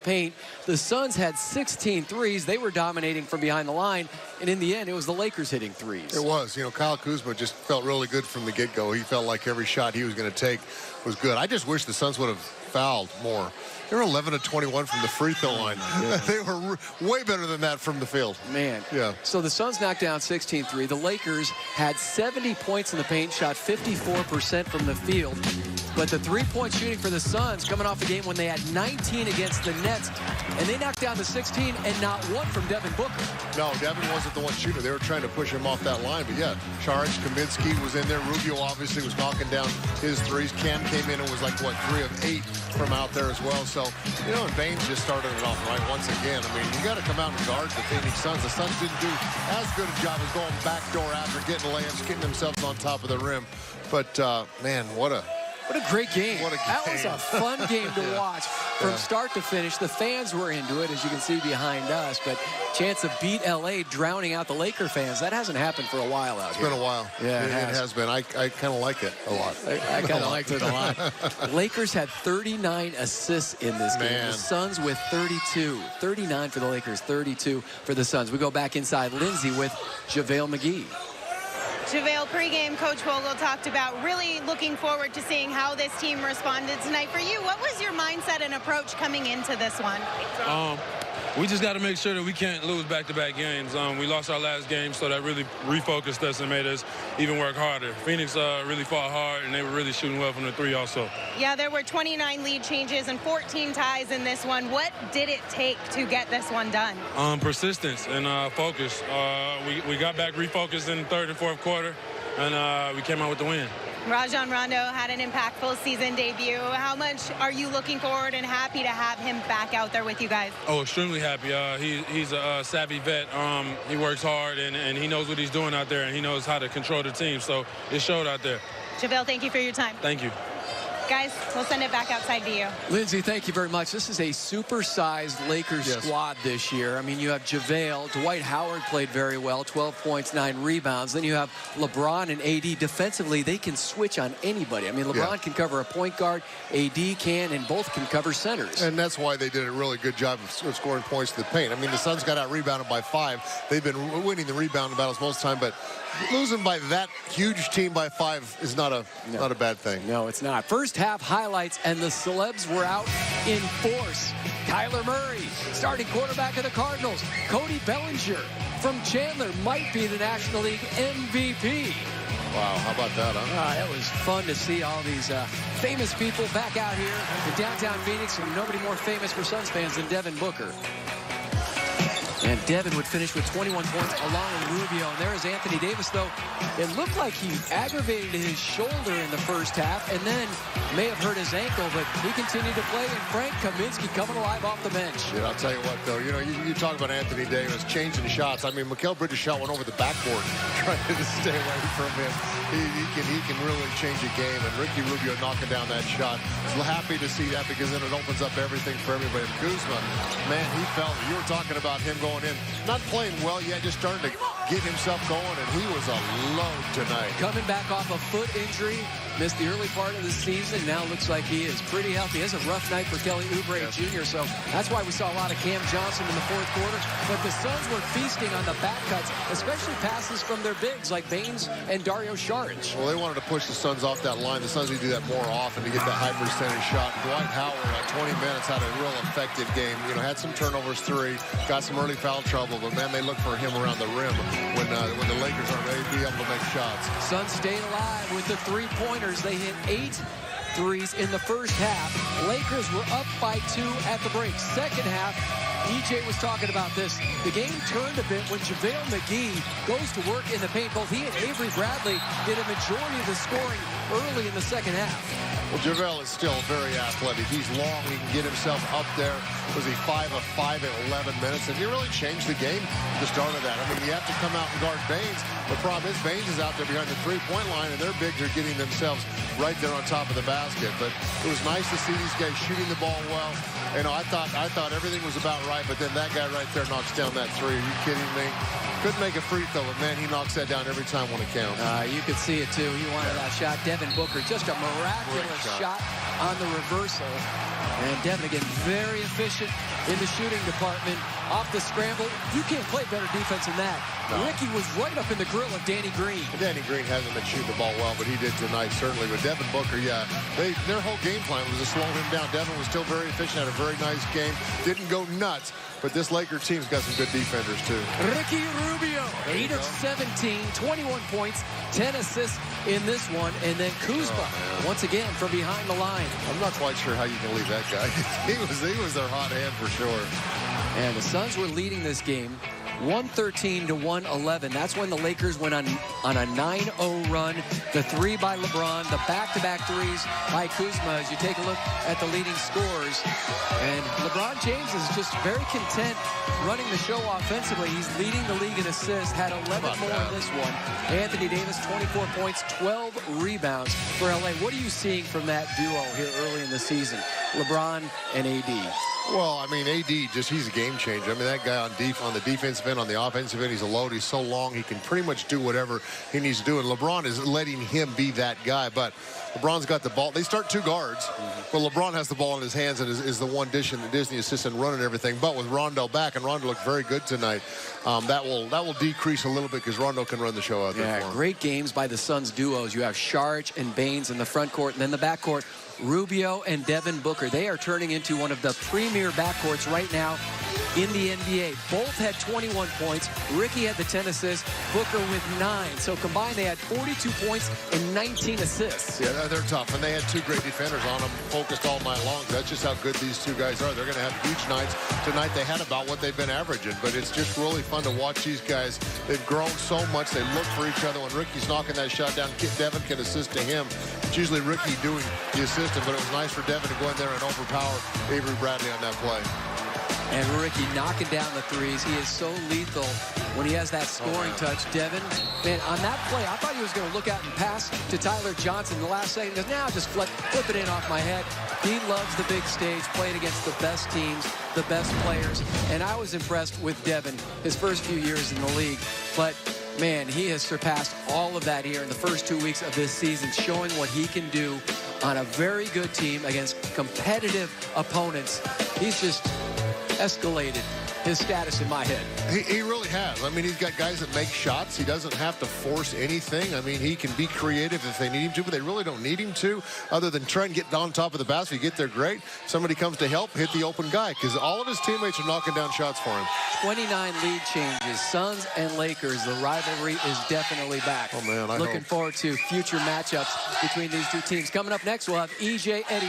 paint. The Suns had 16 threes. They were dominating from behind the line. And in the end, it was the Lakers hitting threes. It was. You know, Kyle Kuzma just felt really good from the get-go. He felt like every shot he was going to take was good. I just wish the Suns would have fouled more. They were 11 of 21 from the free throw line. They were way better than that from the field. Man. Yeah. So the Suns knocked down 16-3. The Lakers had 70 points in the paint, shot 54% from the field. But the three-point shooting for the Suns coming off a game when they had 19 against the Nets, and they knocked down to 16 and not one from Devin Booker. No, Devin wasn't the one shooter. They were trying to push him off that line. But yeah, Saric, Kaminsky was in there. Rubio obviously was knocking down his threes. Cam came in and was like, what, 3 of 8 from out there as well. So, you know, and Baines just started it off right once again. I mean, you got to come out and guard the Phoenix Suns. The Suns didn't do as good a job as going backdoor after getting layups, getting themselves on top of the rim. But, man, what a great game. What a game. That was a fun game to watch from start to finish. The fans were into it, as you can see behind us. But chance to beat L.A. drowning out the Laker fans. That hasn't happened for a while out here. It's been a while. Yeah, it has been. I kind of like it a lot. I kind of liked it a lot. Lakers had 39 assists in this game. The Suns with 32. 39 for the Lakers, 32 for the Suns. We go back inside Lindsay with JaVale McGee. JaVale, pregame, Coach Vogel talked about really looking forward to seeing how this team responded tonight. For you, what was your mindset and approach coming into this one? We just got to make sure that we can't lose back-to-back games. We lost our last game, so that really refocused us and made us even work harder. Phoenix really fought hard, and they were really shooting well from the three also. Yeah, there were 29 lead changes and 14 ties in this one. What did it take to get this one done? Persistence and focus. We got back refocused in the third and fourth quarter, and we came out with the win. Rajon Rondo had an impactful season debut. How much are you looking forward and happy to have him back out there with you guys? Oh, extremely happy. He's a savvy vet. He works hard, and he knows what he's doing out there, and he knows how to control the team. So it showed out there. JaVale, thank you for your time. Thank you. Guys, we'll send it back outside to you. Lindsay, thank you very much. This is a super-sized Lakers squad this year. I mean, you have JaVale. Dwight Howard played very well, 12 points, 9 rebounds. Then you have LeBron and AD. Defensively, they can switch on anybody. I mean, LeBron can cover a point guard, AD can, and both can cover centers. And that's why they did a really good job of scoring points to the paint. I mean, the Suns got out-rebounded by 5. They've been winning the rebound battles most of the time, but losing by that huge team by 5 is not a bad thing. No, it's not. First half highlights, and the celebs were out in force. Kyler Murray, starting quarterback of the Cardinals. Cody Bellinger from Chandler might be the National League MVP. Wow, how about that, huh? It was fun to see all these famous people back out here in downtown Phoenix, and nobody more famous for Suns fans than Devin Booker. And Devin would finish with 21 points along with Rubio. And there is Anthony Davis, though. It looked like he aggravated his shoulder in the first half and then may have hurt his ankle, but he continued to play. And Frank Kaminsky coming alive off the bench. Yeah, I'll tell you what, though. You know, you talk about Anthony Davis changing shots. I mean, Mikal Bridges' shot went over the backboard trying to stay away from him. He can really change a game. And Ricky Rubio knocking down that shot. I'm happy to see that because then it opens up everything for everybody. Kuzma, man, he felt it. You were talking about him going in, not playing well yet, just starting to get himself going, and he was a load tonight. Coming back off a foot injury, missed the early part of the season. Now looks like he is pretty healthy. It's a rough night for Kelly Oubre Jr., so that's why we saw a lot of Cam Johnson in the fourth quarter. But the Suns were feasting on the back cuts, especially passes from their bigs like Baines and Dario Saric. Well, they wanted to push the Suns off that line. The Suns need to do that more often to get that high percentage shot. Dwight Howard at 20 minutes had a real effective game. You know, had some turnovers, 3, got some early foul trouble, but man, they look for him around the rim when the Lakers aren't ready to be able to make shots. Suns stayed alive with the three-pointers. They hit 8 threes in the first half. Lakers were up by 2 at the break. Second half, EJ was talking about this. The game turned a bit when JaVale McGee goes to work in the paint. Both he and Avery Bradley did a majority of the scoring early in the second half. Well, JaVale is still very athletic. He's long. He can get himself up there. Was he 5 of 5 in 11 minutes? And he really changed the game at the start of that. I mean, you have to come out and guard Baines. The problem is Baines is out there behind the three-point line, and their bigs are getting themselves right there on top of the basket. But it was nice to see these guys shooting the ball well. You know, I thought everything was about right, but then that guy right there knocks down that 3. Are you kidding me? Couldn't make a free throw, but man, he knocks that down every time when it counts. You could see it too. He wanted that shot. Devin Booker, just a miraculous shot on the reversal. And Devin again very efficient in the shooting department. Off the scramble, you can't play better defense than that. No. Ricky was right up in the grill of Danny Green. Danny Green hasn't been shooting the ball well, but he did tonight, certainly. But Devin Booker, yeah, their whole game plan was to slow him down. Devin was still very efficient, had a very nice game. Didn't go nuts, but this Laker team's got some good defenders, too. Ricky Rubio, 8 of 17, 21 points, 10 assists in this one. And then Kuzma, once again, from behind the line. I'm not quite sure how you can leave that guy. he was their hot hand for sure. And the Suns were leading this game 113 to 111. That's when the Lakers went on a 9-0 run. The three by LeBron, the back-to-back threes by Kuzma as you take a look at the leading scorers. And LeBron James is just very content running the show offensively. He's leading the league in assists, had 11 more in this one. Anthony Davis, 24 points, 12 rebounds for LA. What are you seeing from that duo here early in the season, LeBron and AD? Well, I mean, AD, he's a game changer. I mean, that guy on the defensive end, on the offensive end, he's a load. He's so long, he can pretty much do whatever he needs to do. And LeBron is letting him be that guy. But LeBron's got the ball. They start two guards, but LeBron has the ball in his hands and is the one dishing the Disney assistant running everything. But with Rondo back, and Rondo looked very good tonight, that will decrease a little bit because Rondo can run the show out there for him. Great games by the Suns duos. You have Sharge and Baines in the front court, and then the back court, Rubio and Devin Booker. They are turning into one of the premier backcourts right now in the NBA. Both had 21 points. Ricky had the 10 assists, Booker with 9. So combined, they had 42 points and 19 assists. Yeah, they're tough, and they had two great defenders on them, focused all night long. That's just how good these two guys are. They're going to have huge nights. Tonight, they had about what they've been averaging, but it's just really fun to watch these guys. They've grown so much. They look for each other. When Ricky's knocking that shot down, Devin can assist to him. It's usually Ricky doing the assisting, but it was nice for Devin to go in there and overpower Avery Bradley on that play. And Ricky knocking down the threes. He is so lethal when he has that scoring touch. Devin, man, on that play, I thought he was going to look out and pass to Tyler Johnson in the last second. He goes, now just flip it in off my head. He loves the big stage, playing against the best teams, the best players. And I was impressed with Devin his first few years in the league. But man, he has surpassed all of that here in the first 2 weeks of this season, showing what he can do on a very good team against competitive opponents. He's just escalated his status in my head. He really has. I mean, he's got guys that make shots. He doesn't have to force anything. I mean, he can be creative if they need him to, but they really don't need him to, other than try and get on top of the basket. You get there, great. Somebody comes to help, hit the open guy, because all of his teammates are knocking down shots for him. 29 lead changes. Suns and Lakers. The rivalry is definitely back. Oh, man, I Looking hope. forward to future matchups between these two teams. Coming up next, we'll have EJ Eddie.